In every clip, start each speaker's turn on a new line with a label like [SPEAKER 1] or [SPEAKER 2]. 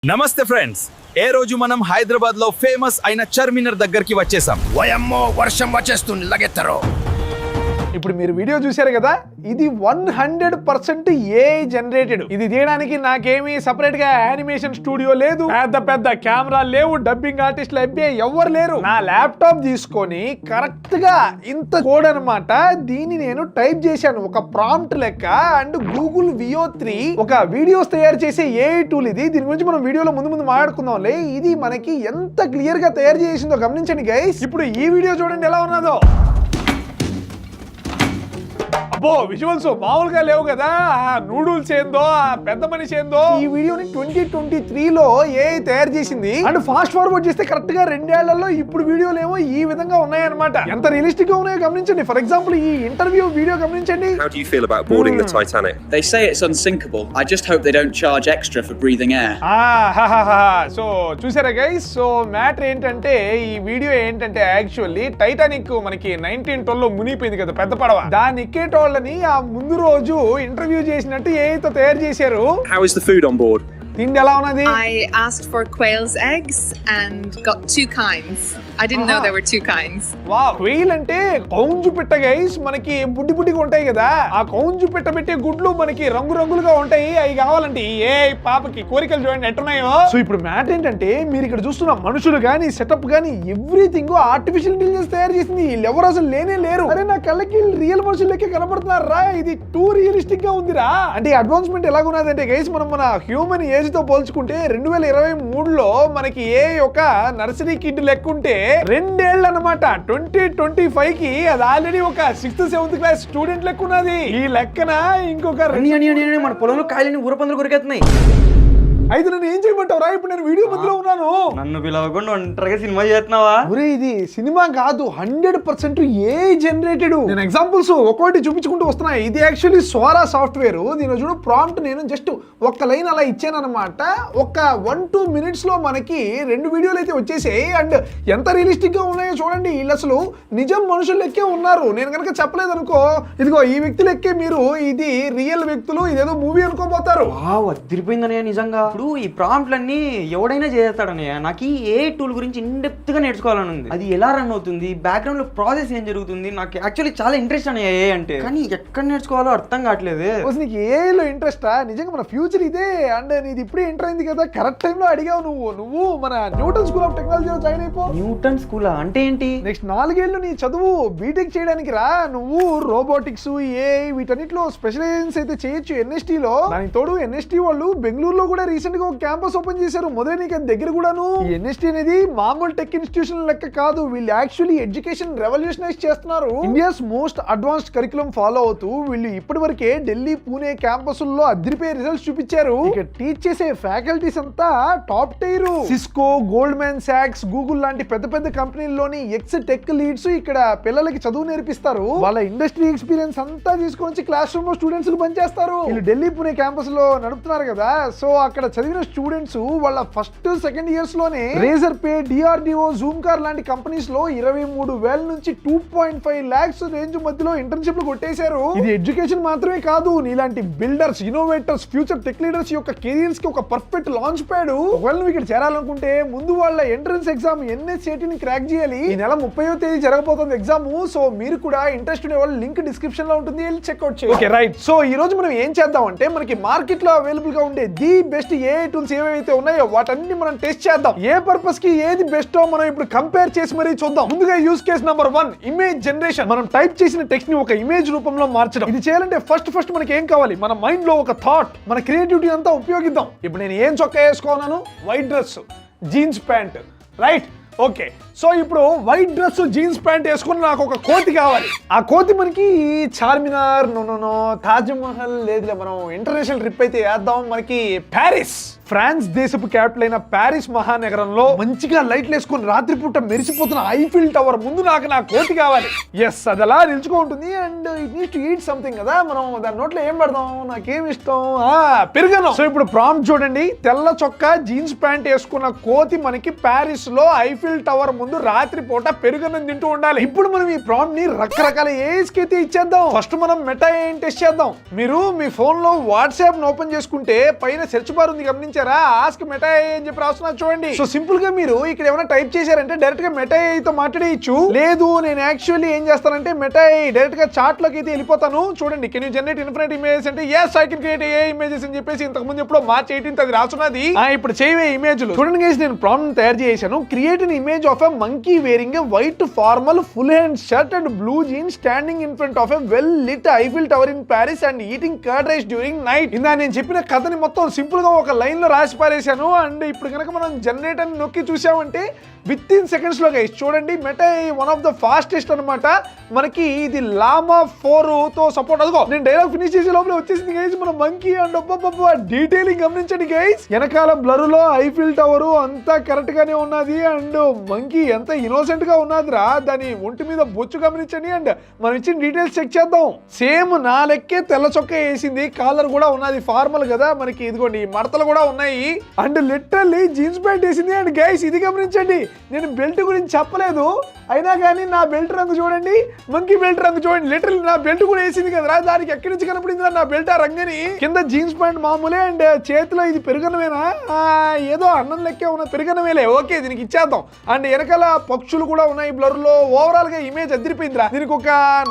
[SPEAKER 1] నమస్తే ఫ్రెండ్స్, ఏ రోజు మనం హైదరాబాద్ లో ఫేమస్ అయిన చార్మినార్ దగ్గరికి వచ్చేసాం.
[SPEAKER 2] వయమ్మో వర్షం వచ్చేస్తుంది లగెత్తరు.
[SPEAKER 3] ఇప్పుడు మీరు వీడియో చూశారు కదా, ఇది 100% ఏఐ జనరేటెడ్. ఇది తీయడానికి నాకేమీ సపరేట్ గా యానిమేషన్ స్టూడియో లేదు, పెద్ద కెమెరా లేవు, డబ్బింగ్ ఆర్టిస్టులు ఎవ్వరు లేరు. నా ల్యాప్టాప్ తీసుకొని కరెక్ట్ గా ఇంత కోడ్ అనమాట, దీన్ని నేను టైప్ చేశాను ఒక ప్రాంప్ట్ లెక్క. అండ్ గూగుల్ VO3 ఒక వీడియోస్ తయారు చేసే ఏఐ టూల్ ఇది. దీని గురించి మనం వీడియోలో ముందు మాట్లాడుకుందాంలే. ఇది మనకి ఎంత క్లియర్ గా తయారు చేసిందో గమనించండి గైస్. ఇప్పుడు ఈ వీడియో చూడండి ఎలా ఉన్నదో. అబ్బో, విజువల్స్ మామూలుగా లేవు కదా. నూడిల్స్ ఏందో, పెద్ద మనిషి ఏందో. ఈ వీడియోని 2023లో ఏఐ తయారు చేసింది. అండ్ ఫాస్ట్ ఫార్వర్డ్ చేస్తే కరెక్ట్ గా 2 ఏళ్లలో ఇప్పుడు వీడియోలు ఏమో ఈ విధంగా ఉన్నాయన్నమాట. ఎంత రియలిస్టిక్ గా ఉన్నాయో గమనించండి. ఫర్ ఎగ్జాంపుల్ ఈ ఇంటర్వ్యూ వీడియో గమనించండి.
[SPEAKER 4] How do you feel about boarding the Titanic?
[SPEAKER 5] They say it's unsinkable. I just hope they don't charge extra for breathing air.
[SPEAKER 3] So చూసారా గైస్. సో మ్యాటర్ ఏంటంటే, ఈ video ఏంటంటే actually Titanic మనకి 1912లో మునిగిపోయింది కదా పెద్ద పడవ. దాన్ని ఎక్కేటోళ్ళని ఆ ముందు రోజు ఇంటర్వ్యూ చేసినట్టు ఏఐతో తయారు చేశారు.
[SPEAKER 4] How is the food on board?
[SPEAKER 3] తిండి ఎలా ఉన్నది?
[SPEAKER 6] I asked for quail's eggs and got 2 kinds. I didn't know there were 2 kinds.
[SPEAKER 3] Wow, quail అంటే కౌంజు పిట్ట గైస్. మనకి బుడ్డిగా ఉంటాయి కదా, ఆ కౌంజు పిట్ట పెట్టే గుడ్లు మనకి రంగురంగులుగా ఉంటాయి. అవి కావాలంటే ఏ పాపకి కోరికలు చూడండి ఎట్టున్నాయో. సో ఇప్పుడు మ్యాటర్ ఏంటంటే, మీరు ఇక్కడ చూస్తున్న మనుషులు గానీ సెటప్ గానీ ఎవ్రీథింగ్ ఆర్టిఫిషియల్ ఇంటెలిజెన్స్ తయారు చేసింది. ఎవరు అసలు లేనే లేరు. అరే నా కళ్ళకి రియల్ మనుషులు లెక్క కనబడుతున్నారా? ఇది టూ రియలిస్టిక్ గా ఉందిరా. అంటే అడ్వాన్స్మెంట్ ఎలాగున్నదంటే గైస్, మనం మన హ్యూమన్ ఏజ్ తో పోల్చుకుంటే 2023లో మనకి ఏ ఒక నర్సరీ కిడ్ లెక్క ఉంటే 2 ఏళ్ళు అనమాట. 2025 కి అది ఆల్రెడీ ఒక 6th 7th క్లాస్ స్టూడెంట్ లెక్క ఉన్నది. ఈ లెక్కన ఇంకొక
[SPEAKER 7] మన పొలంలో కాయలని ఊరపందులు కొరికేస్తున్నాయి.
[SPEAKER 3] అయితే నన్ను ఏం చేయమంటావురా? ఇప్పుడు నేను వీడియో మధ్యలో ఉన్నాను.
[SPEAKER 7] నన్ను పిలవకుండా ఒంటరిగా సినిమా చేస్తున్నావా?
[SPEAKER 3] ఒరే ఇది సినిమా కాదు, 100% ఏఐ జనరేటెడ్. నేను ఎగ్జాంపుల్స్ ఒక్కొక్కటి చూపించుకుంటూ వస్తున్నా. ఇది యాక్చువల్లీ సోరా సాఫ్ట్వేర్. దీని చూడు ప్రాంప్ట్ నేను జస్ట్ ఒక్క లైన్ అలా ఇచ్చాను అనమాట. ఒక 1-2 minutes లో మనకి 2 వీడియోలు అయితే వచ్చేసాయి. అండ్ ఎంత రియలిస్టిక్ గా ఉన్నాయో చూడండి. వీళ్ళు అసలు నిజం మనుషులు లెక్కే ఉన్నారు. నేను కనుక చెప్పలేదు అనుకో, ఇదిగో ఈ వ్యక్తి లెక్కే మీరు ఇది రియల్ వ్యక్తులు, ఇదేదో మూవీ అనుకోబోతారు.
[SPEAKER 7] అదిరిపోయిందనయ్య నిజంగా. ఇప్పుడు ఈ ప్రాంప్ట్లన్నీ ఎవడైనా చేస్తాడనయ్య. నాకు ఈ ఏ టూల్ గురించి ఇన్డెప్త్ గా నేర్చుకోవాలని ఉంది. అది ఎలా రన్ అవుతుంది, బ్యాక్గ్రౌండ్ లో ప్రాసెస్ ఏం జరుగుతుంది, నాకు యాక్చువల్లీ చాలా ఇంట్రెస్ట్ అనే ఏ అంటే, కానీ ఎక్కడ నేర్చుకోవాలో అర్థం కావట్లేదు.
[SPEAKER 3] నీకు ఏఐలో ఇంట్రెస్టా? నిజంగా మన ఫ్యూచర్ ఇదే. అండ్ నీది ఇప్పుడే ఎంటర్ అయింది కదా, కరెక్ట్ టైంలో అడిగావు నువ్వు మన న్యూటన్ స్కూల్ ఆఫ్ టెక్నాలజీలో జాయిన్ అయిపో.
[SPEAKER 7] న్యూటన్ స్కూల్ అంటే ఏంటి?
[SPEAKER 3] నెక్స్ట్ 4 ఏళ్ళు నీ చదువు బీటెక్ చేయడానికి రా. నువ్వు రోబోటిక్స్, ఏఐ వీటన్నిటిలో స్పెషలైజేషన్స్ అయితే చేయొచ్చు NST లో. దానికి తోడు NST వాళ్ళు బెంగళూరులో కూడా రీసెంట్ గా ఒక క్యాంపస్ ఓపెన్ చేశారు. మొదటి నీకు దగ్గర కూడాను. ఈ NST అనేది మామూలు టెక్ ఇన్స్టిట్యూషన్ లెక్క కాదు. వీళ్ళు యాక్చువల్లీ ఎడ్యుకేషన్ రెవల్యూషనైజ్ చేస్తున్నారు. India's most advanced curriculum follow అవుతూ వీళ్ళు ఇప్పటి వరకే ఢిల్లీ, పూణే క్యాంపస్ల్లో అదిరిపోయే రిజల్ట్స్ చూపించారు. ఇక టీచ్ చేసే ఫ్యాకల్టీస్ అంతా top tier. Cisco, Goldman socks, Google లాంటి పెద్ద కంపెనీల్లోని ఎక్స్ టెక్ లీడ్స్ ఇక్కడ పిల్లలకి చదువు నేర్పిస్తారు. వాళ్ళ ఇండస్ట్రీ ఎక్స్పీరియన్స్ అంతా తీసుకొని క్లాస్ రూమ్ లో స్టూడెంట్స్ కు పనిచేస్తారు. వీళ్ళు ఢిల్లీ, పూణే క్యాంపస్ లో నడుపుతున్నారు కదా. సో అక్కడ చదివిన స్టూడెంట్స్ వాళ్ళ ఫస్ట్ సెకండ్ ఇయర్స్ లోనే Razorpay, DRDO, Zoomcar లాంటి కంపెనీస్ లో 23,000 నుంచి 2.5 lakhs రేంజ్ మధ్యలో ఇంటర్న్షిప్లు కొట్టేశారు. ఇది ఎడ్యుకేషన్ మాత్రమే కాదు, నీలాంటి builders, innovators, future tech leaders యొక్క కెరియర్స్ కి ఒక పర్ఫెక్ట్ లాంచ్ ప్యాడ్. ఒకవేళ నువ్వు ఇక్కడ చేరాలనుకుంటే ముందు వాళ్ళ ఎంట్రన్స్ ఎగ్జామ్ NSAT ని క్రాక్ చేయాలి. ఈ నెల 30వ తేదీ జరగబోతుంది ఎగ్జామ్. సో మీరు కూడా ఇంట్రెస్ట్ ఉండే వాళ్ళు లింక్ డిస్క్రిప్షన్ లో ఉంటుంది, వెళ్ళి చెక్అౌట్ చేయండి. Okay right. సో ఈ రోజు మనం ఏం చేద్దాం అంటే, మనకి మార్కెట్ లో అవైలబుల్ గా ఉండే ది బెస్ట్ ఏఐ టూల్స్ ఏవైతే ఉన్నాయో వాటన్ని మనం టెస్ట్ చేద్దాం. ఏ పర్పస్ కి ఏది బెస్టో మనం ఇప్పుడు కంపేర్ చేసి మరీ చూద్దాం. ముందుగా use case number 1, image generation. మనం టైప్ చేసిన టెక్స్ట్ ని ఒక ఇమేజ్ రూపంలో మార్చడం. ఇది చేయాలంటే ఫస్ట్ మనకి ఏం కావాలి? మన మైండ్ లో ఒక థాట్, మన క్రియేటివిటీ అంతా ఉపయోగిద్దాం. ఇప్పుడు నేను ఏం చొక్కా వేసుకున్నాను? White dress, jeans pant, right? Okay. So ఇప్పుడు వైట్ డ్రెస్, జీన్స్ ప్యాంట్ వేసుకుని నాకు ఒక కోతి కావాలి. ఆ కోతి మనకి చార్మినార్, తాజ్ మహల్ లేదులే, మనం ఇంటర్నేషనల్ ట్రిప్ అయితే వేద్దాం. మనకి ప్యారిస్, ఫ్రాన్స్ దేశపు క్యాపిటల్ అయిన ప్యారిస్ మహానగరంలో మంచిగా లైట్లు వేసుకుని రాత్రిపూట మెరిసిపోతున్న ఐఫిల్ టవర్ ముందు నాకు నా కోతి కావాలి. ఎస్, అది అలా నిలుచుకో ఉంటుంది. And it needs to eat something కదా. మనం దాని నోట్లో ఏం పెడదాం? నాకేం ఇష్టం? పెరుగను. సో ఇప్పుడు ప్రాంప్ట్ చూడండి. తెల్ల చొక్కా, జీన్స్ ప్యాంట్ వేసుకున్న కోతి మనకి ప్యారిస్ లో ఐఫిల్ టవర్ ముందు ముందు రాత్రి పూట పెరుగన్నం తింటూ ఉండాలి. ఇప్పుడు మనం ఈ ప్రాంప్ట్ ని రకరకాల ఏఐస్ కి అయితే ఇచ్చేద్దాం. ఫస్ట్ మనం మెటా ఏఐ టెస్ట్ చేద్దాం. మీరు మీ ఫోన్ లో వాట్సాప్ ఓపెన్ చేసుకుంటే పైన సెర్చ్ బార్ ఉంది, గమనించారా? ఆస్క్ మెటా ఏఐ అని చెప్పి రాస్తున్నా చూడండి. సో సింపుల్ గా మీరు ఇక్కడ ఏమైనా టైప్ చేశారంటే డైరెక్ట్ గా మెటా ఏఐ తో మాట్లాడేయచ్చు. లేదు నేను యాక్చువల్లీ ఏం చేస్తానంటే మెటా ఏఐ డైరెక్ట్ గా చాట్ లోకి అయితే వెళ్ళిపోతాను. చూడండి, can you generate infinite images అంటే yes I can create AI images అని చెప్పేసి ఇంతకు ముందు ఎప్పుడో మార్చ్ 18th అది రాసున్నది. ఇప్పుడు చేయవే ఇమేజ్లు చూడండి గైస్. నేను ప్రాంప్ట్ తయారు చేశాను. Create an image of a monkey wearing a white formal full hand shirt and blue jeans standing in front of a well lit Eiffel Tower in Paris and eating curd rice during night. ఇందా నేను చెప్పిన కథని మొత్తం simple గా ఒక line లో రాసి పారేశాను. And ఇప్పుడు కనుక మనం జనరేట్ అని నొక్కి చూసామంటే విత్ ఇన్ సెకండ్స్ లో గైస్ చూడండి meta one of the fastest అన్నమాట. మనకి ఇది లామా 4 తో సపోర్ట్. అదిగో నేను డైలాగ్ ఫినిష్ చేసే లోపల వచ్చేసింది గైస్ మన మంకీ. అండ్ డీటెయిలింగ్ గమనించండి గైస్. వెనకాల బ్లర్ లో ఐఫిల్ టవర్ అంతా కరెక్ట్ గానే ఉన్నది. అండ్ మంకీ ఎంత ఇన్నోసెంట్ గా ఉన్నదిరా, దాని ఒంటి మీద బొచ్చు గమనించండి. అండ్ మనం ఇచ్చిన డీటెయిల్స్ చెక్ చేద్దాం. సేమ్ నా లెక్కే తెల్ల చొక్కా వేసింది, కాలర్ కూడా ఉన్నది ఫార్మల్ కదా మనకి. ఇదిగోండి మడతలు కూడా ఉన్నాయి. అండ్ లిటరల్లీ జీన్స్ ప్యాంట్ వేసింది. అండ్ గైస్ ఇది గమనించండి, నేను బెల్ట్ గురించి చెప్పలేదు అయినా కానీ నా బెల్ట్ రంగు చూడండి, మంకీ బెల్ట్ రంగు చూడండి. లిటరల్లీ నా బెల్ట్ కూడా వేసింది కదరా, దానికి ఎక్కడి నుంచి కనపడింది నా బెల్ట్ ఆ రంగని. కింద జీన్స్ ప్యాంట్ మామూలే. అండ్ చేతిలో ఇది పెరుగన్నమేనా, ఏదో అన్నం లెక్కే ఉన్న పెరుగన్నమేలే. ఓకే దీనికి ఇచ్చేద్దాం. అండ్ వెనకాల పక్షులు కూడా ఉన్నాయి బ్లర్ లో. ఓవరాల్ గా ఇమేజ్ అదిరిపోయిందిరా. దీనికి ఒక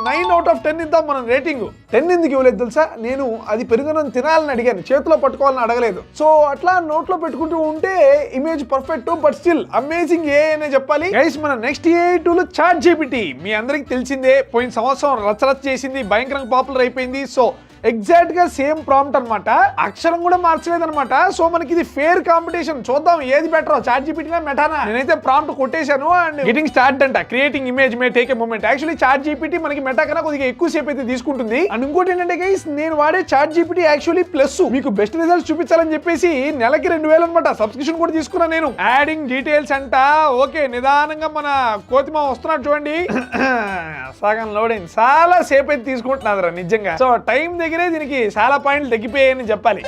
[SPEAKER 3] 9 out of 10 ఇద్దాం మనం రేటింగ్. 10 ఎందుకు ఇవ్వలేదు తెలుసా? నేను అది పెరుగన్నం తినాలని అడిగాను, చేతిలో పట్టుకోవాలని అడగలేదు. సో అట్లా నోట్లో పెట్టుకుంటూ ఉంటే image perfect but still amazing ఏ అనే చెప్పాలి గైస్. మన next AI tool ChatGPT. మీ అందరికి తెలిసిందే, పోయిన సంవత్సరం రచ్చరచ్చ చేసింది, భయంకరంగా పాపులర్ అయిపోయింది. సో ఎగ్జాక్ట్ గా సేమ్ ప్రాంప్ట్ అన్నమాట, అక్షరం కూడా మార్చలేదు అనమాట. సో మనకి ఇది ఫేర్ కాంపిటీషన్. చూద్దాం ఏది బెటర్, చాట్ జీపీటీనా మెటానా. నేనైతే ప్రాంప్ట్ కొట్టేశాను. అండ్ గెటింగ్ స్టార్ట్ అంట. Creating image may take a moment. Actually ChatGPT మనకి మెటా కన్నా కొద్దిగా ఎక్కువ సేపు అయితే తీసుకుంటుంది. అండ్ ఇంకోటి ఏంటంటే గైస్, నేను వాడే చాట్ జీపీటీ యాక్చువల్లీ ప్లస్ మీకు బెస్ట్ రిజల్ట్స్ చూపించాలని చెప్పేసి నెలకి 2000 అనమాట సబ్స్క్రిప్షన్ కూడా తీసుకున్నాను నేను. యాడింగ్ డీటెయిల్స్ అంట. ఓకే నిదానంగా మన కోతిమా వస్తున్నాడు చూడండి. సగం లోడింగ్ చాలా సేపు అయితే తీసుకుంటున్నారు నిజంగా. సో టైం దగ్గరే దీనికి చాలా పాయింట్లు తగ్గిపోయాయని చెప్పాలి.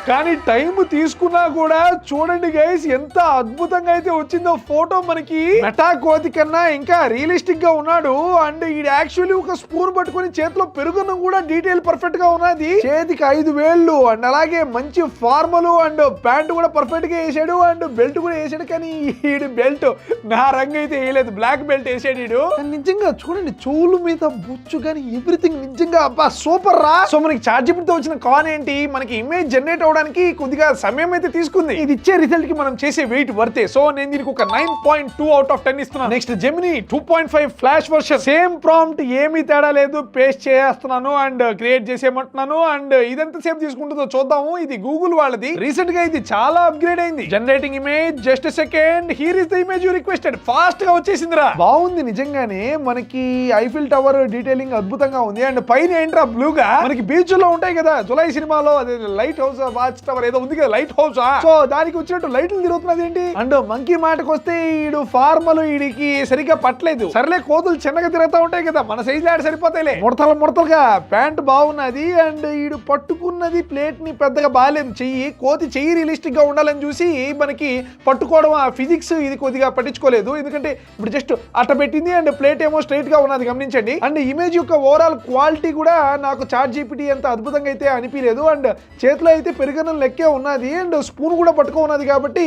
[SPEAKER 3] కానీ టైం తీసుకున్నా కూడా చూడండి గైస్ ఎంత అద్భుతంగా అయితే వచ్చిందో ఫోటో. మనకి మెటా కోతి కన్నా ఇంకా రియలిస్టిక్ గా ఉన్నాడు. అండ్ ఈ యాక్చువల్లీ ఒక స్పూన్ పట్టుకుని చేతిలో పెరుగున్న కూడా డీటెయిల్ పర్ఫెక్ట్ గా ఉన్నది. చేతికి 5 వేళ్ళు అండ్ అలాగే మంచి ఫార్మల్ అండ్ ప్యాంట్ కూడా పర్ఫెక్ట్ గా వేసాడు. అండ్ బెల్ట్ కూడా వేసాడు. కానీ ఈ బెల్ట్ నా రంగు అయితే వేయలేదు, బ్లాక్ బెల్ట్ వేసాడు ఈడు. నిజంగా చూడండి చెవుల మీద బొచ్చు కానీ ఎవ్రీథింగ్ నిజంగా అబ్బా సూపర్ రా. సో మనకి చాట్ జీపీటీతో వచ్చిన కాన్ ఏంటి, మనకి ఇమేజ్ జనరేట్ అవడానికి కొద్దిగా సమయం అయితే తీసుకుంది. ఇది ఇచ్చే రిజల్ట్ కి మనం చేసే వెయిట్ వర్తే. సో నేను దీనికి ఒక 9.2 out of 10 ఇస్తున్నాను. Next Gemini 2.5 flash version. Same prompt ఏమీ తేడా లేదు, పేస్ట్ చేస్తున్నాను అండ్ క్రియేట్ చేసేయమంటున్నాను. అండ్ ఇదంతా సేపు తీసుకుంటుందో చూద్దాము. ఇది గూగుల్ వాళ్ళది, రీసెంట్ గా ఇది చాలా అప్గ్రేడ్ అయింది. Generating image just second, here is the image you requested. Fast గా వచ్చేసిందిరా, బాగుంది నిజంగానే. మనకి ఐఫిల్ టవర్ డీటెయిలింగ్ అద్భుతంగా ఉంది. అండ్ పైన ఏంట్రా బ్లూగా మనకి బీచ్ లో ఉంటాయి కదా జులై సినిమాలో, అదే లైట్ హౌస్ వాచ్ టవర్ ఏదో ఉంది కదా, లైట్ హౌస్. సో దానికి వచ్చినట్టు లైట్లు తిరుగుతున్నది ఏంటి. అండ్ మంకీ మాటకు వస్తే ఈడు ఫార్మల్ ఈడికి సరిగ్గా పట్టలేదు. సరేలే కోతులు చిన్నగా తిరుగుతూ ఉంటాయి కదా, మన సైజ్ ఆడ సరిపోతాయిలే. ముడతలుగా ప్యాంట్ బాగున్నది. అండ్ ఈడు పట్టుకున్నది ప్లేట్ ని పెద్దగా బాగాలేదు. చెయ్యి కోతి చెయ్యి రియలిస్టిక్ గా ఉండాలని చూసి మనకి పట్టుకోవడం ఆ ఫిజిక్స్ ఇది కొద్దిగా పట్టించుకోలేదు. ఎందుకంటే ఇప్పుడు జస్ట్ అట్ట పెట్టింది అండ్ ప్లేట్ ఏమో స్ట్రైట్ గా ఉన్నది గమనించండి. అండ్ ఇమేజ్ యొక్క ఓవరాల్ క్వాలిటీ కూడా నాకు చాట్ జీపీటీ అంత అద్భుతంగా అయితే అనిపించలేదు. అండ్ చేతిలో అయితే పెరుగన్నం లెక్కే ఉన్నది అండ్ స్పూన్ కూడా పట్టుకో ఉన్నది కాబట్టి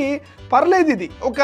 [SPEAKER 3] పర్లేదు. ఇది ఒక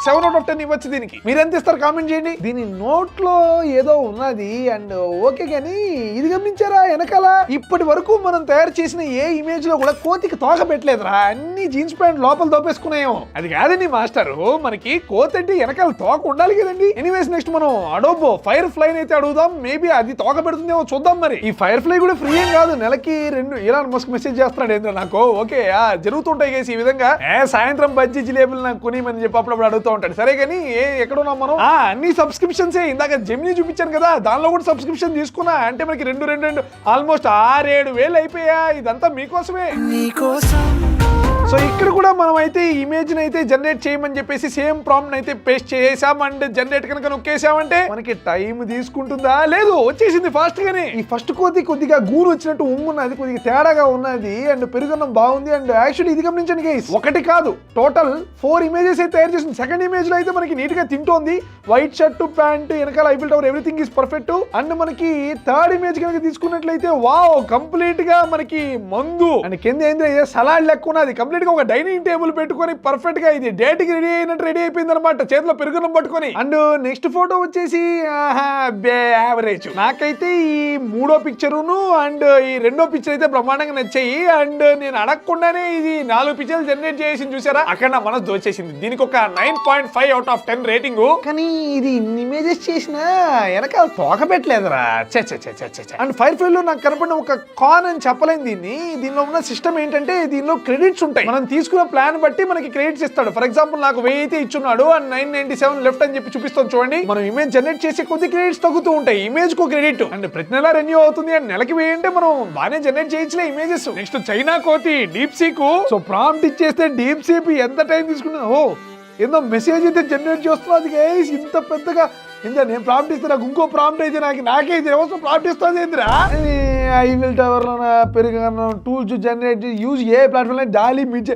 [SPEAKER 3] 7 out of 10 ఇవ్వచ్చు దీనికి. మీరు ఎంత ఇస్తారు కామెంట్ చేయండి. దీని నోట్ లో ఏదో ఉన్నది అండ్ ఓకే, కానీ ఇది గమనించారా వెనకాల ఇప్పటి వరకు మనం తయారు చేసిన ఏ ఇమేజ్ లో కూడా కోతికి తోక పెట్టలేదురా, అన్ని జీన్స్ ప్యాంట్ లోపల దోపేసుకున్నాయేమో. అది కాదండి మాస్టర్, మనకి కోతి అంటే వెనకాల తోక ఉండాలి కదండి. ఎనీవేస్ నెక్స్ట్ మనం అడోబో ఫైర్ ఫ్లై అయితే అడుగుదాం. మేబీ అది తోక పెడుతుందేమో చూద్దాం. మరి ఈ ఫైర్ ఫ్లై కూడా ఫ్రీ ఏం కాదు, నెలకి 2 ఎలాన్ మస్క్ మెసేజ్ చేస్తున్నాడు ఏంటో నాకు. ఓకే జరుగుతుంటాయి కేసు ఈ విధంగా. సాయంత్రం బజ్జీ జిలేబులు నాకు కొనిమని చెప్పి అప్పుడప్పుడు అడుగుతూ ఉంటాడు. సరే కానీ ఎక్కడున్నాం మనం, అన్ని సబ్స్క్రిప్షన్స్. ఇందాక జెమినీ చూపించాను కదా, దానిలో కూడా సబ్స్క్రిప్షన్ తీసుకున్నా. అంటే మనకి 2 ఆల్మోస్ట్ 6-7 వేలు అయిపోయా. ఇదంతా మీకోసమే. సో ఇక్కడ కూడా మనం అయితే ఇమేజ్ అయితే జనరేట్ చేయమని చెప్పేసి సేమ్ ప్రాంప్ట్ అయితే పేస్ట్ చేసాం అండ్ జనరేట్ కనుక నొక్కేసామంటే మనకి టైం తీసుకుంటుందా లేదు వచ్చేసింది ఫాస్ట్ గానే. ఈ ఫస్ట్ కోతి కొద్దిగా గూరు వచ్చినట్టు ఉన్నది, కొద్దిగా తేడాగా ఉన్నది అండ్ పెరుగున్నం బాగుంది అండ్ యాక్చువల్లీ ఇది గమనించండి గైస్, ఒకటి కాదు టోటల్ 4 ఇమేజెస్ అయితే తయారు చేసింది. సెకండ్ ఇమేజ్ లో అయితే మనకి నీట్ గా తింటోంది, వైట్ షర్ట్ ప్యాంట్ వెనకాల Eiffel tower everything is perfect. And మనకి థర్డ్ ఇమేజ్ కనుక తీసుకున్నట్లయితే వావ్ కంప్లీట్ గా మనకి మందు అండ్ కింద ఏంది సలాడ్ లెక్క ఉన్నది, కంప్లీట్ గా ఒక డైనింగ్ టేబుల్ పెట్టుకొని పర్ఫెక్ట్ గా ఇది డేట్ కి రెడీ అయినట్టు రెడీ అయిపోయింది అనమాట, చేతిలో పెరుగున్నం పట్టుకొని. అండ్ నెక్స్ట్ ఫోటో వచ్చేసి యావరేజ్. నాకైతే ఈ మూడో పిక్చరును అండ్ ఈ రెండో పిక్చర్ అయితే బ్రహ్మాండంగా నచ్చాయి అండ్ నేను అడగకుండానే ఇది 4 పిక్చర్లు జనరేట్ చేసి చూసారా, అక్కడ నా మనసు దోచేసింది. దీనికి ఒక 9.5 out of 10 రేటింగ్. కానీ ఇది ఇన్ని ఇమేజెస్ చేసినా వెనకాల తోక పెట్టలేదురా. అండ్ ఫైర్ ఫ్లై లో నాకు కనపడిన ఒక కాన్ అని చెప్పలేను దీన్ని. దీనిలో ఉన్న సిస్టమ్ ఏంటంటే దీనిలో క్రెడిట్స్ ఉంటాయి, మనం తీసుకున్న ప్లాన్ బట్టి మనకి క్రెడిట్స్ ఇస్తాడు. ఫర్ ఎగ్జాంపుల్ నాకు 1000 అయితే ఇచ్చున్నాడు అండ్ 997 లెఫ్ట్ అని చెప్పి చూపిస్తాం చూడండి. మనం ఇమేజ్ జనరేట్ చేసే కొద్ది క్రెడిట్స్ తగ్గుతూ ఉంటాయి, ఇమేజ్ కు క్రెడిట్ అండ్ ప్రతి నెల రెన్యూ అవుతుంది అండ్ నెలకి 1000 అంటే మనం బాగానే జనరేట్ చేయొచ్చులే ఇమేజెస్. నెక్స్ట్ చైనా కోతి డీప్ సీక్. సో ప్రాంప్ట్ ఇచ్చేస్తే డీప్ సీక్ ఎంత టైం తీసుకుంటుంది. ఓ ఏందో మెసేజ్ అయితే జనరేట్ చేస్తున్నది గైస్, ఇంత పెద్దగా ఇంత నేను ప్రాంప్ట్ ఇస్తే నాకు ఇంకో ప్రాంప్ట్ అయితే నాకే అవసరం ప్రాంప్ట్ ఇస్తుంది ఏందిరా. ఐఫిల్ టవర్ లో పెరుగు tools generate use a platform లో డాలీ మిడ్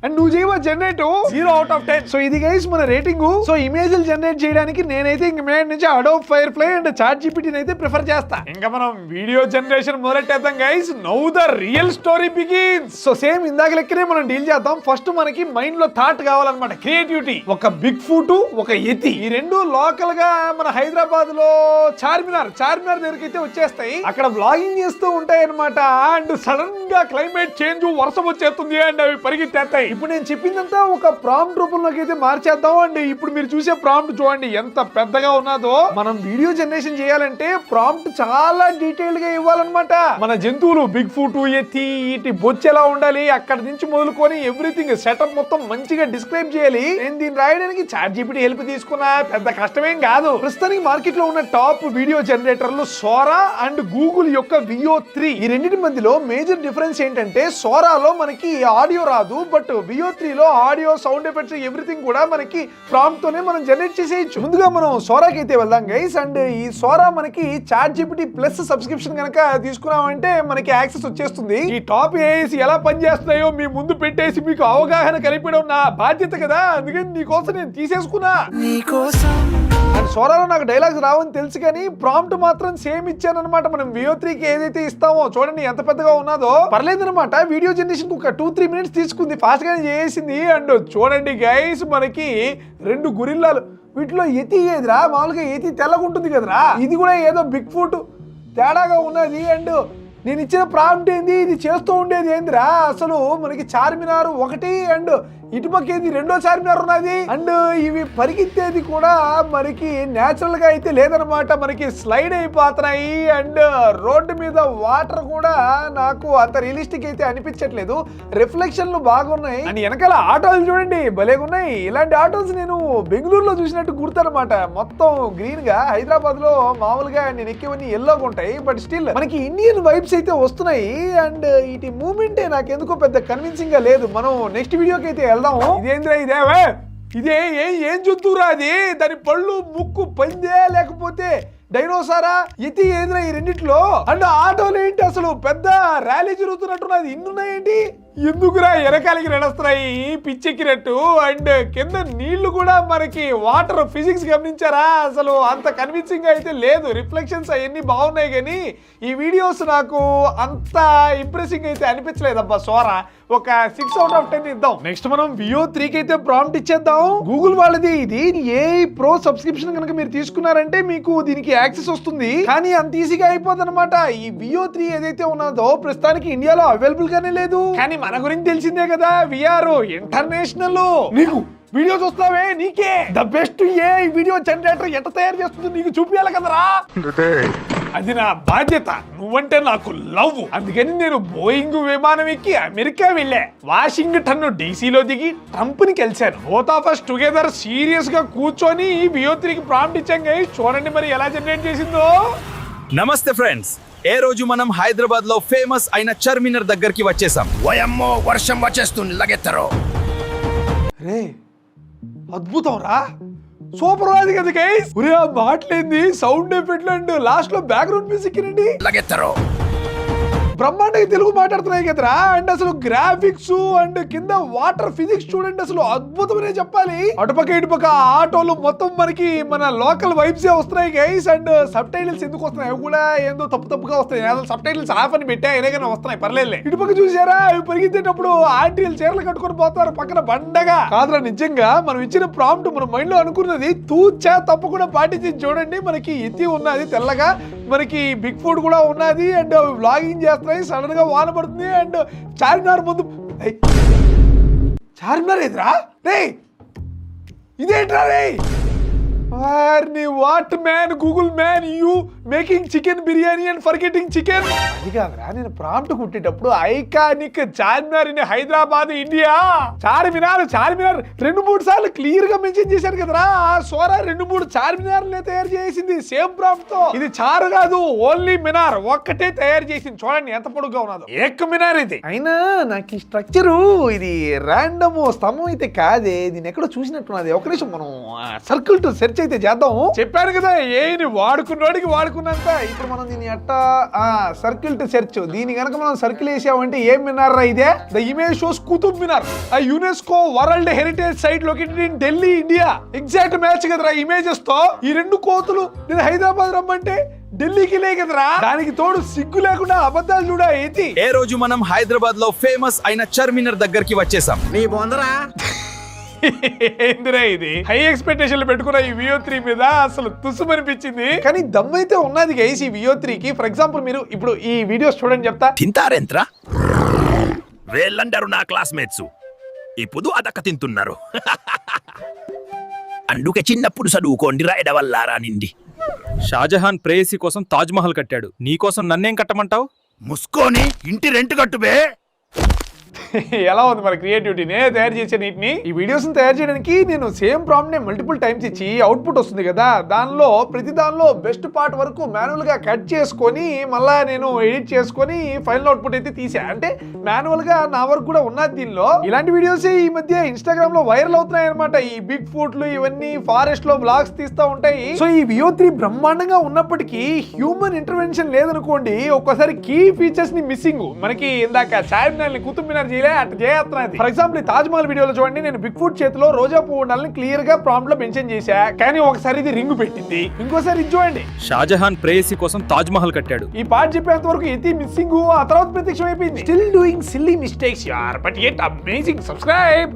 [SPEAKER 3] అండ్ నువ్వు చేయవా జనరేట్ 0 out of 10. సో ఇది గైస్ మన రేటింగ్. సో ఇమేజ్లు జనరేట్ చేయడానికి నేనైతే ఇంక మేడ్ నుంచి అడోబ్ ఫైర్ ఫ్లై అండ్ చాట్ జీపీటీని అయితే ప్రిఫర్ చేస్తా. ఇంకా మనం వీడియో జనరేషన్ మొదలెట్టేద్దాం guys. Now the real story begins. So same ఇందాక లెక్కనే మనం డీల్ చేద్దాం. ఫస్ట్ మనకి మైండ్ లో థాట్ కావాలన్నమాట, క్రియేటివిటీ. ఒక బిగ్ ఫుట్ ఒక యతి, ఈ రెండు లోకల్ గా మన హైదరాబాద్ లో చార్మినార్ దగ్గరికి అయితే వచ్చేస్తాయి, అక్కడ వ్లాగింగ్ చేస్తూ ఉంటాయి అనమాట. అండ్ సడన్ గా క్లైమేట్ చేంజ్, వర్షం వచ్చేస్తుంది అండ్ అవి పరిగెత్తేస్తాయి. ఇప్పుడు నేను చెప్పిందంతా ఒక ప్రాంప్ట్ రూపంలోకి అయితే మార్చేద్దాం. అండ్ ఇప్పుడు మీరు చూసే ప్రాంప్ట్ చూడండి ఎంత పెద్దగా ఉన్నదో. మనం వీడియో జనరేషన్ చేయాలంటే ప్రాంప్ట్ చాలా డీటెయిల్డ్ గా ఇవ్వాలన్నమాట. మన జంతువులు బిగ్ ఫుట్ ఎత్తి ఇటు బొచ్చు ఎలా ఉండాలి అక్కడ నుంచి మొదలుకొని ఎవ్రీథింగ్ సెటప్ మొత్తం మంచిగా డిస్క్రైబ్ చేయాలి. నేను దీన్ని రాయడానికి చాట్ జీపీటీ హెల్ప్ తీసుకున్నా, పెద్ద కష్టమేం కాదు. ప్రస్తుతానికి మార్కెట్ లో ఉన్న టాప్ వీడియో జనరేటర్లు సోరా అండ్ గూగుల్ యొక్క Veo 3. ఈ రెండింటి మధ్యలో మేజర్ డిఫరెన్స్ ఏంటంటే సోరాలో మనకి ఆడియో రాదు, బట్ Veo 3 లో ఆడియో సౌండ్ ఎఫెక్ట్స్ ఎవ్రీథింగ్ కూడా మనకి ప్రాంప్ట్ తోనే మనం జనరేట్ చేసేయచ్చు. ముందుగా మనం సోరాకి అయితే వెళ్దాం గైస్. అండ్ ఈ సోరా మనకి చాట్ జీపీటీ ప్లస్ సబ్స్క్రిప్షన్ కనుక తీసుకున్నామంటే మనకి యాక్సెస్ వచ్చేస్తుంది. ఈ టాప్ ఏఐస్ ఎలా పనిచేస్తున్నాయో మీ ముందు పెట్టేసి మీకు అవగాహన కలిపడం నా బాధ్యత కదా, అందుకని నీకోసం నేను తీసేసుకున్నా. అండ్ సోరాలో నాకు డైలాగ్స్ రావని తెలుసు కానీ ప్రాంప్ట్ మాత్రం సేమ్ ఇచ్చాను అనమాట. మనం Veo 3కి ఏదైతే ఇస్తామో చూడండి ఎంత పెద్దగా ఉన్నదో. పర్లేదు అనమాట, వీడియో జనరేషన్ ఒక 2-3 మినిట్స్ తీసుకుంది, ఫాస్ట్ గానే చేసింది. అండ్ చూడండి గైస్ మనకి 2 గొరిల్లాలు, వీటిలో యతి ఏదిరా, మామూలుగా యతి తెల్లగుంటుంది కదరా, ఇది కూడా ఏదో బిగ్ ఫుట్ తేడాగా ఉన్నది. అండ్ నేను ఇచ్చిన ప్రాంప్ట్ ఏంది, ఇది చేస్తూ ఉండేది ఏందిరా, అసలు మనకి చార్మినార్ ఒకటి అండ్ ఇటుపక్క ఏంది రెండో చార్మినార్ ఉన్నది. అండ్ ఇవి పరిగెత్తేది కూడా మనకి నేచురల్ గా అయితే లేదనమాట, మనకి స్లైడ్ అయిపోతున్నాయి. అండ్ రోడ్డు మీద వాటర్ కూడా నాకు అంత రియలిస్టిక్ అయితే అనిపించట్లేదు, రిఫ్లెక్షన్లు బాగున్నాయి. అండ్ వెనకాల ఆటోలు చూడండి భలేగున్నాయి. ఇలాంటి ఆటోస్ నేను బెంగళూరులో చూసినట్టు గుర్తనమాట, మొత్తం గ్రీన్ గా. హైదరాబాద్ లో మామూలుగా నేను ఎక్కేవన్నీ ఎల్లోగా ఉంటాయి, బట్ స్టిల్ మనకి ఇండియన్ వైబ్స్ అయితే వస్తున్నాయి. అండ్ ఇటు మూమెంటే నాకు ఎందుకో పెద్ద కన్విన్సింగ్ గా లేదు. మనం నెక్స్ట్ వీడియోకి అయితే వెళ్దాము. ఇదేంద్రా ఇదేవే, ఇదే ఏం జంతువురా అది, దాని పళ్ళు ముక్కు పందే లేకపోతే డైనోసారా యతి ఏదిరా ఈ రెండిట్లో. అండ్ ఆటోలు ఏంటి అసలు పెద్ద ర్యాలీ జరుగుతున్నట్టున్నది, ఇన్నున్నాయేంటి, ఎందుకురా వెనకాలకి నడుస్తున్నాయి పిచ్చెక్కినట్టు. అండ్ కింద నీళ్లు కూడా మనకి వాటర్ ఫిజిక్స్ గమనించారా, అసలు అంత కన్విన్సింగ్ అయితే లేదు. రిఫ్లెక్షన్స్ అవన్నీ బాగున్నాయి కానీ ఈ వీడియోస్ నాకు అంత ఇంప్రెసింగ్ అయితే అనిపించలేదబ్బా. సోరా ఒక 6 out of 10 ఇద్దాం. నెక్స్ట్ మనం Veo 3కి అయితే ప్రాంప్ట్ ఇచ్చేద్దాం. గూగుల్ వాళ్ళది ఇది AI Pro సబ్స్క్రిప్షన్ కనుక మీరు తీసుకున్నారంటే మీకు దీనికి యాక్సెస్ వస్తుంది, కానీ అంత ఈజీగా అయిపోతుంది అనమాట. ఈ Veo 3 ఏదైతే ఉన్నదో ప్రస్తుతానికి ఇండియాలో అవైలబుల్ గానే లేదు. కానీ మన గురించి తెలిసిందే కదా, VR ఇంటర్నేషనల్. నీకు వీడియో చూస్తావే, నీకే the best A video generator ఎట్లా తయారు చేస్తుంది నీకు చూపించాలి కదరా, అది నా బాధ్యత. నువ్వంటే నాకు లవ్, అందుకని నేను బోయింగ్ విమానం ఎక్కి అమెరికా వెళ్ళా, వాషింగ్టన్ డీసీలో దిగి ట్రంప్ ని కలిశాను. Both of us together serious గా కూర్చొని ఈ Veo 3కి ప్రాంప్ట్ ఇచ్చాం గైస్. చూడండి మరి ఎలా జనరేట్ చేసిందో.
[SPEAKER 1] నమస్తే ఫ్రెండ్స్, ఏ రోజు మనం హైదరాబాద్ లో ఫేమస్ అయిన చార్మినార్ దగ్గరికి వచ్చేసాం.
[SPEAKER 2] వయమ్మో వర్షం వచ్చేస్తుంది లగెత్తరు.
[SPEAKER 3] రే అద్భుతం రా, సూపర్ అది కదా గైస్. ఒరే ఆ మాటలేంది, సౌండ్ ఎఫెక్ట్లు అండ్ లాస్ట్ లో బ్యాక్గ్రౌండ్ మ్యూజిక్ రండి,
[SPEAKER 2] లగెత్తరు.
[SPEAKER 3] బ్రహ్మాండంగా తెలుగు మాట్లాడుతున్నాయి కదరా. అండ్ అసలు గ్రాఫిక్స్ అండ్ కింద వాటర్ ఫిజిక్స్ చూడండి, అసలు అద్భుతమనే చెప్పాలి. అటుపక్క ఇటుపక్క ఆటోలు మొత్తం మనకి మన లోకల్ వైబ్స్ వస్తున్నాయి గైస్. అండ్ సబ్ టైటిల్స్ ఎందుకు వస్తున్నాయి, అవి కూడా ఏందో తప్పుగా వస్తాయి. సబ్ టైటిల్స్ ఆఫ్ అని పెట్టా, అయినా వస్తున్నాయి, పర్లేదు. ఇటుపక్క చూసారా, అవి పరిగెత్తేటప్పుడు ఆంటీలు చీరలు కట్టుకొని పోతారు పక్కన బండగా. కాదురా నిజంగా మనం ఇచ్చిన ప్రాంప్ట్ మన మైండ్ లో అనుకున్నది తూచా తప్పకుండా పాటించి చూడండి. మనకి ఎత్తి ఉన్నది తెల్లగా, మనకి బిగ్ ఫుడ్ కూడా ఉన్నది. అండ్ వ్లాగింగ్ చేస్తారు, సడన్ గా వాన పడుతుంది. అండ్ చార్మినార్ ముందు చార్మినార్ ఎదురా రే, ఇదేంట్రా రే, what man Google man, you making chicken biryani and forgetting chicken. అది కాదురా, నేను ప్రాంప్ట్ కుట్టేటప్పుడు iconic Charminar in Hyderabad India, Charminar 2-3 సార్లు క్లియర్ గా మెన్షన్ చేశారు కదరా. ఆ సోరా 2-3 చార్మినార్లే తయారు చేసింది సేమ్ ప్రాంప్ట్ తో. ఇది చారు కాదు, ఓన్లీ మినార్ ఒక్కటే తయారు చేసింది. చూడండి ఎంత పొడుగ్గా ఉన్నదో, ఏక్ మినార్ ఇది. అయినా నాకు ఈ స్ట్రక్చరు ఇది ర్యాండమ్ స్తంభం అయితే కాదే, దీన్ని ఎక్కడో చూసినట్టున్నది. ఒక నిమిషం మనం సర్కిల్ టు సెర్చ్ అయితే చేద్దాం. చెప్పాను కదా ఏని వాడుకున్నోడికి వాడుకున్నంత. ఇప్పుడు మనం దీన్ని అట్టా సర్కిల్ టు సెర్చ్, దీని కనుక మనం సర్కిల్ వేసామంటే ఏం మినార్ రా ఇదే. The image shows Qutub Minar, a UNESCO world heritage site located in Delhi India. Exact match కదరా ఇమేజెస్ తో. ఈ 2 కోతులు నేను హైదరాబాద్ రమ్మంటే ఢిల్లీకి లే కదరా. దానికి తోడు సిగ్గు లేకుండా అబద్ధాలు చూడా ఏతి.
[SPEAKER 1] ఏ రోజు మనం హైదరాబాద్ లో ఫేమస్ అయిన చార్మినార్ దగ్గరికి వచ్చేసాం.
[SPEAKER 2] నీ బొందరా
[SPEAKER 3] ఏందిరా ఇది, హై ఎక్స్పెక్టేషన్లు పెట్టుకున్న ఈ VO3 మీద అసలు తుస్సుమనిపించింది. కానీ దమ్మైతే ఉన్నది గైస్ ఈ VO3కి. ఫర్ ఎగ్జాంపుల్ మీరు ఇప్పుడు ఈ వీడియోస్ చూడండి చెప్తా.
[SPEAKER 2] తింటారెంత్రా, వీళ్ళందరూ నా క్లాస్మేట్స్, ఇప్పుడు అదక్క తింటున్నారు. అందుకే చిన్నప్పుడు చదువుకోండి ఎడవల్లారా నిండి.
[SPEAKER 8] షాజహాన్ ప్రేయసి కోసం తాజ్ మహల్ కట్టాడు, నీకోసం నన్నేం కట్టమంటావు?
[SPEAKER 2] ముస్కోని ఇంటి రెంట్ కట్టుబే.
[SPEAKER 3] ఎలా ఉంది మరి క్రియేటివిటీ, నే తయారు చేసే నీటిని. ఈ వీడియోస్ తయారు చేయడానికి నేను సేమ్ ప్రాంప్ట్ నే మల్టిపుల్ టైమ్స్ ఇచ్చి అవుట్పుట్ వస్తుంది కదా, దానిలో ప్రతి దానిలో బెస్ట్ పార్ట్ వరకు మాన్యువల్ గా కట్ చేసుకొని మళ్ళా నేను ఎడిట్ చేసుకొని ఫైనల్ అవుట్పుట్ అయితే తీసా. అంటే మాన్యువల్ గా నా వరకు కూడా ఉన్నది దీనిలో. ఇలాంటి వీడియోస్ ఈ మధ్య ఇన్స్టాగ్రామ్ లో వైరల్ అవుతున్నాయి అనమాట. ఈ బిగ్ ఫుడ్లు ఇవన్నీ ఫారెస్ట్ లో బ్లాగ్స్ తీస్తా ఉంటాయి. సో ఈ VO3 బ్రహ్మాండంగా ఉన్నప్పటికీ హ్యూమన్ ఇంటర్వెన్షన్ లేదనుకోండి, ఒక్కోసారి కీ ఫీచర్స్ ని మిస్సింగ్. మనకి ఇందాక చార్మినార్ ని కుతుబ్ మినార్ ఫర్ ఎగ్జాంపుల్ తాజ్ మహల్ వీడియోలో చూడండి, నేను బిగ్ ఫుడ్ చేతిలో రోజా పువ్వు ఉండాలని క్లియర్ గా ప్రాంప్ట్ లో మెన్షన్ చేశా, కానీ ఒకసారి ఇది రింగ్ పెట్టింది. ఇంకోసారి ఇది చూడండి,
[SPEAKER 8] షాజహాన్ ప్రేయసి కోసం తాజ్ మహల్ కట్టాడు.
[SPEAKER 3] ఈ పార్ట్ చెప్పేంత వరకు ఎతి మిస్సింగ్, ఆ తర్వాత ప్రత్యక్షం అయిపోయింది. స్టిల్ డూయింగ్ సిల్లీ మిస్టేక్స్ యార్, బట్ యెట్ అమేజింగ్. సబ్స్క్రైబ్.